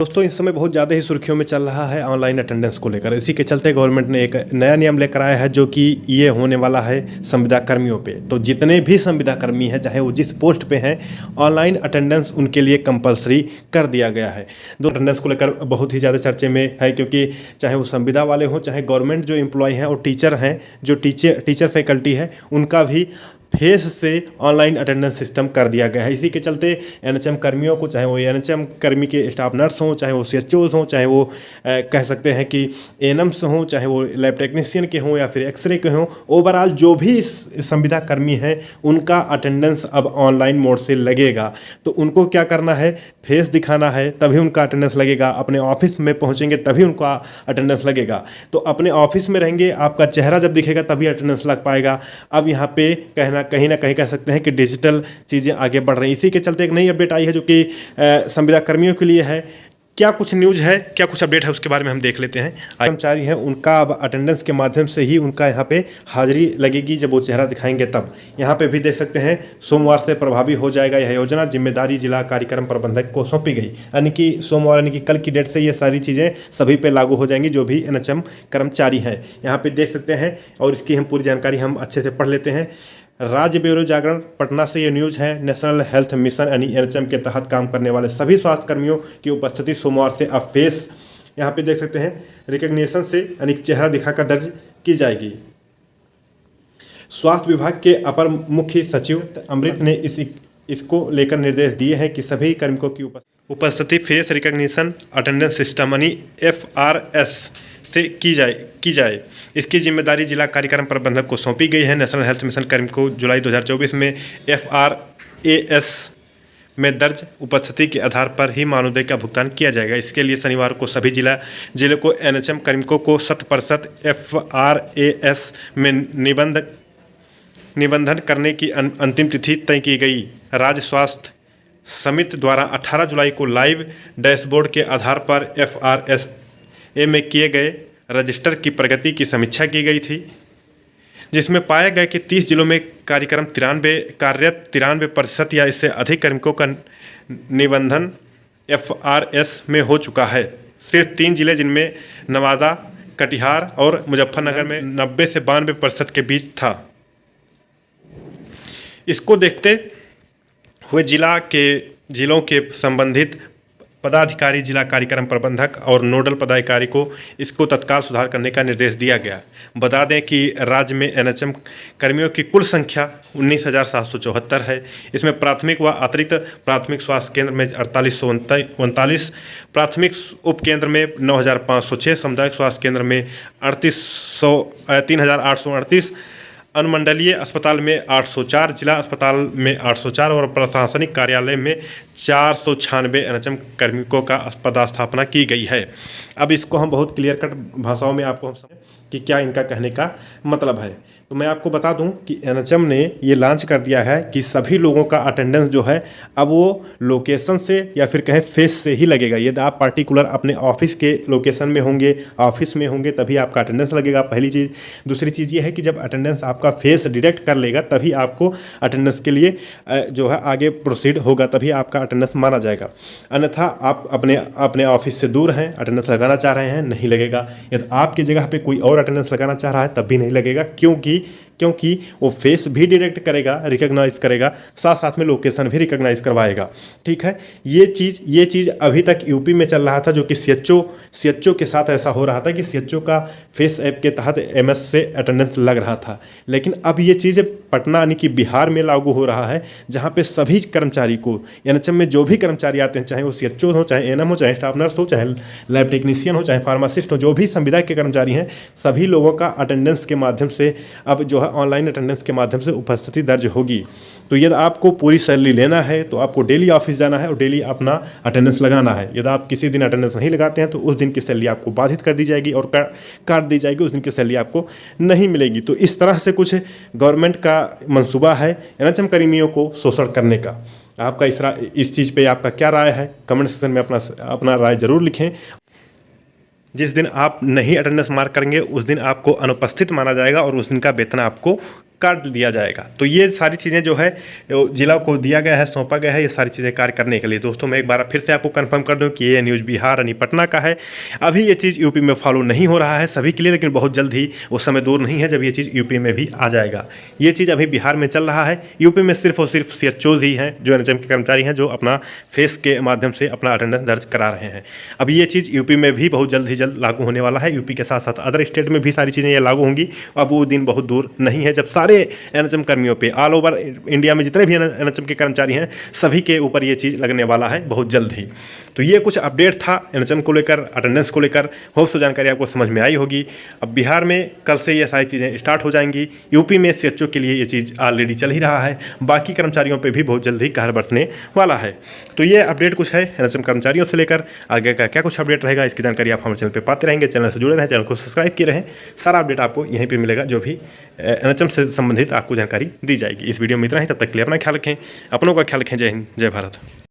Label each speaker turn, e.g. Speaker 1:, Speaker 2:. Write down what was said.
Speaker 1: दोस्तों इस समय बहुत ज़्यादा ही सुर्खियों में चल रहा है ऑनलाइन अटेंडेंस को लेकर। इसी के चलते गवर्नमेंट ने एक नया नियम लेकर आया है जो कि ये होने वाला है संविदा कर्मियों पे। तो जितने भी संविदा कर्मी हैं चाहे वो जिस पोस्ट पे हैं, ऑनलाइन अटेंडेंस उनके लिए कंपलसरी कर दिया गया है। दो अटेंडेंस को लेकर बहुत ही ज़्यादा चर्चे में है, क्योंकि चाहे वो संविदा वाले हों चाहे गवर्नमेंट जो एम्प्लॉय हैं और टीचर हैं, जो टीचर फैकल्टी है, उनका भी फेस से ऑनलाइन अटेंडेंस सिस्टम कर दिया गया है। इसी के चलते एनएचएम कर्मियों को, चाहे वो एनएचएम कर्मी के स्टाफ नर्स हों, चाहे वो सीएचओज हों, चाहे वो कह सकते हैं कि एएनएम्स हों, चाहे वो लैब टेक्नीशियन के हों या फिर एक्सरे के हों, ओवरऑल जो भी संविदा कर्मी हैं उनका अटेंडेंस अब ऑनलाइन मोड से लगेगा। तो उनको क्या करना है, फेस दिखाना है तभी उनका अटेंडेंस लगेगा। अपने ऑफिस में पहुँचेंगे तभी उनका अटेंडेंस लगेगा। तो अपने ऑफिस में रहेंगे, आपका चेहरा जब दिखेगा तभी अटेंडेंस लग पाएगा। अब यहाँ पे कहीं ना कहीं कह सकते हैं कि डिजिटल चीज़ें आगे बढ़ रही हैं। इसी के चलते एक नई अपडेट आई है जो कि संविदा कर्मियों के लिए है। क्या कुछ न्यूज़ है, क्या कुछ अपडेट है, उसके बारे में हम देख लेते हैं। कर्मचारी हैं उनका अब अटेंडेंस के माध्यम से ही उनका यहाँ पे हाजिरी लगेगी जब वो चेहरा दिखाएंगे तब। यहाँ पे भी देख सकते हैं सोमवार से प्रभावी हो जाएगा यह योजना। जिम्मेदारी जिला कार्यक्रम प्रबंधक को सौंपी गई, यानी कि सोमवार यानी कि कल की डेट से ये सारी चीज़ें सभी पे लागू हो जाएंगी जो भी एनएचएम कर्मचारी हैं। यहाँ पे देख सकते हैं और इसकी हम पूरी जानकारी हम अच्छे से पढ़ लेते हैं। राज्य ब्यूरो जागरण पटना से ये न्यूज़ है। नेशनल हेल्थ मिशन यानी एनएचएम के तहत काम करने वाले सभी स्वास्थ्य कर्मियों की उपस्थिति सोमवार से अब फेस, यहाँ पे देख सकते हैं, रिकग्निशन से यानी चेहरा दिखाकर दर्ज की जाएगी। स्वास्थ्य विभाग के अपर मुख्य सचिव अमृत ने इसको लेकर निर्देश दिए हैं कि सभी कार्मिकों की उपस्थिति फेस रिकग्निशन अटेंडेंस सिस्टम यानी FRS से की जाए। इसकी जिम्मेदारी जिला कार्यक्रम प्रबंधक को सौंपी गई है। नेशनल हेल्थ मिशन कर्मी को जुलाई 2024 में FRAS में दर्ज उपस्थिति के आधार पर ही मानदेय का भुगतान किया जाएगा। इसके लिए शनिवार को सभी जिले को एनएचएम कार्मिकों को 100% FRAS में निबंधन करने की अंतिम तिथि तय की गई। राज्य स्वास्थ्य समिति द्वारा 18 जुलाई को लाइव डैशबोर्ड के आधार पर FRS में किए गए रजिस्टर की प्रगति की समीक्षा की गई थी, जिसमें पाया गया कि 30 जिलों में कार्यक्रम 93% या इससे अधिक कार्मिकों का निबंधन FRS में हो चुका है। सिर्फ 3 जिले जिनमें नवादा, कटिहार और मुजफ्फरनगर में 90 से 92% के बीच था। इसको देखते हुए जिलों के संबंधित पदाधिकारी, जिला कार्यक्रम प्रबंधक और नोडल पदाधिकारी को इसको तत्काल सुधार करने का निर्देश दिया गया। बता दें कि राज्य में एनएचएम कर्मियों की कुल संख्या 19,774 है। इसमें प्राथमिक व अतिरिक्त प्राथमिक स्वास्थ्य केंद्र में 4839, प्राथमिक उपकेंद्र में 9,506, सामुदायिक स्वास्थ्य केंद्र में 3,838, अनुमंडलीय अस्पताल में 804, जिला अस्पताल में 804 और प्रशासनिक कार्यालय में 496 एनएचएम कार्मिकों का पदस्थापना की गई है। अब इसको हम बहुत क्लियर कट भाषाओं में आपको हम समझें कि क्या इनका कहने का मतलब है। तो मैं आपको बता दूं कि एनएचएम ने ये लॉन्च कर दिया है कि सभी लोगों का अटेंडेंस जो है अब वो लोकेशन से या फिर कहें फेस से ही लगेगा। यदि आप पार्टिकुलर अपने ऑफिस के लोकेशन में होंगे, ऑफिस में होंगे, तभी आपका अटेंडेंस लगेगा, पहली चीज़। दूसरी चीज़ ये है कि जब अटेंडेंस आपका फेस डिटेक्ट कर लेगा तभी आपको अटेंडेंस के लिए जो है आगे प्रोसीड होगा, तभी आपका अटेंडेंस माना जाएगा। अन्यथा आप अपने ऑफिस से दूर हैं, अटेंडेंस लगाना चाह रहे हैं, नहीं लगेगा। यदि आपकी जगह पर कोई और अटेंडेंस लगाना चाह रहा है तब भी नहीं लगेगा, क्योंकि वो फेस भी डिटेक्ट करेगा, रिकॉग्नाइज करेगा, साथ साथ में लोकेशन भी रिकॉग्नाइज करवाएगा। ठीक है, ये चीज़ अभी तक यूपी में चल रहा था, जो कि सीएचओ के साथ ऐसा हो रहा था कि सीएचओ का फेस ऐप के तहत एमएस से अटेंडेंस लग रहा था। लेकिन अब ये चीज़ पटना यानी कि बिहार में लागू हो रहा है, जहाँ पे सभी कर्मचारी को, एनएचएम में जो भी कर्मचारी आते हैं, चाहे वो सीएचओ हो, चाहे एएनएम हो, चाहे स्टाफ नर्स हो, चाहे लैब टेक्नीशियन हो, चाहे फार्मासिस्ट हो, जो भी संविदा के कर्मचारी हैं, सभी लोगों का अटेंडेंस के माध्यम से अब जो है ऑनलाइन अटेंडेंस के माध्यम से उपस्थिति दर्ज होगी। तो यदि आपको पूरी सैलरी लेना है तो आपको डेली ऑफिस जाना है और डेली अपना अटेंडेंस लगाना है। यदि आप किसी दिन अटेंडेंस नहीं लगाते हैं तो उस दिन की सैलरी आपको बाधित कर दी जाएगी और काट दी जाएगी, उस दिन की सैलरी आपको नहीं मिलेगी। तो इस तरह से कुछ गवर्नमेंट का मंसूबा है एनएचएम कर्मियों को शोषण करने का। आपका इस चीज़ पे आपका क्या राय है, कमेंट सेक्शन में अपना राय जरूर लिखें। जिस दिन आप नहीं अटेंडेंस मार्क करेंगे उस दिन आपको अनुपस्थित माना जाएगा और उस दिन का वेतन आपको काट दिया जाएगा। तो ये सारी चीज़ें जो है जिला को दिया गया है, सौंपा गया है ये सारी चीज़ें कार्य करने के लिए। दोस्तों मैं एक बार फिर से आपको कंफर्म कर दूं कि ये न्यूज़ बिहार यानी पटना का है। अभी ये चीज़ यूपी में फॉलो नहीं हो रहा है सभी के लिए, लेकिन बहुत जल्द ही वो समय दूर नहीं है जब ये चीज़ यूपी में भी आ जाएगा। ये चीज़ अभी बिहार में चल रहा है, यूपी में सिर्फ और सिर्फ CHOs ही हैं जो एनएचएम के कर्मचारी हैं जो अपना फेस के माध्यम से अपना अटेंडेंस दर्ज करा रहे हैं। अब ये चीज़ यूपी में भी बहुत जल्द ही जल्द लागू होने वाला है। यूपी के साथ साथ अदर स्टेट में भी सारी चीज़ें ये लागू होंगी। अब वो दिन बहुत दूर नहीं है जब सारे एनएचएम कर्मियों पे ऑल ओवर इंडिया में जितने भी एनएचएम के कर्मचारी हैं सभी के ऊपर ये चीज़ लगने वाला है बहुत जल्द ही। तो ये कुछ अपडेट था एनएचएम को लेकर, अटेंडेंस को लेकर। होप सो जानकारी आपको समझ में आई होगी। अब बिहार में कल से ये सारी चीज़ें स्टार्ट हो जाएंगी। यूपी में CHO के लिए ये चीज़ ऑलरेडी चल ही रहा है, बाकी कर्मचारियों पे भी बहुत जल्द ही कहर बरसने वाला है। तो ये अपडेट कुछ है एनएचएम कर्मचारियों से लेकर। आगे का क्या कुछ अपडेट रहेगा इसकी जानकारी आप हमारे चैनल पे पाते रहेंगे। चैनल से जुड़े रहें, चैनल को सब्सक्राइब किए रहें। सारा अपडेट आपको यहीं पे मिलेगा, जो भी एनएचएम से संबंधित आपको जानकारी दी जाएगी। इस वीडियो में इतना ही, तब तक के लिए अपना ख्याल रखें, अपनों का ख्याल रखें। जय हिंद, जय भारत।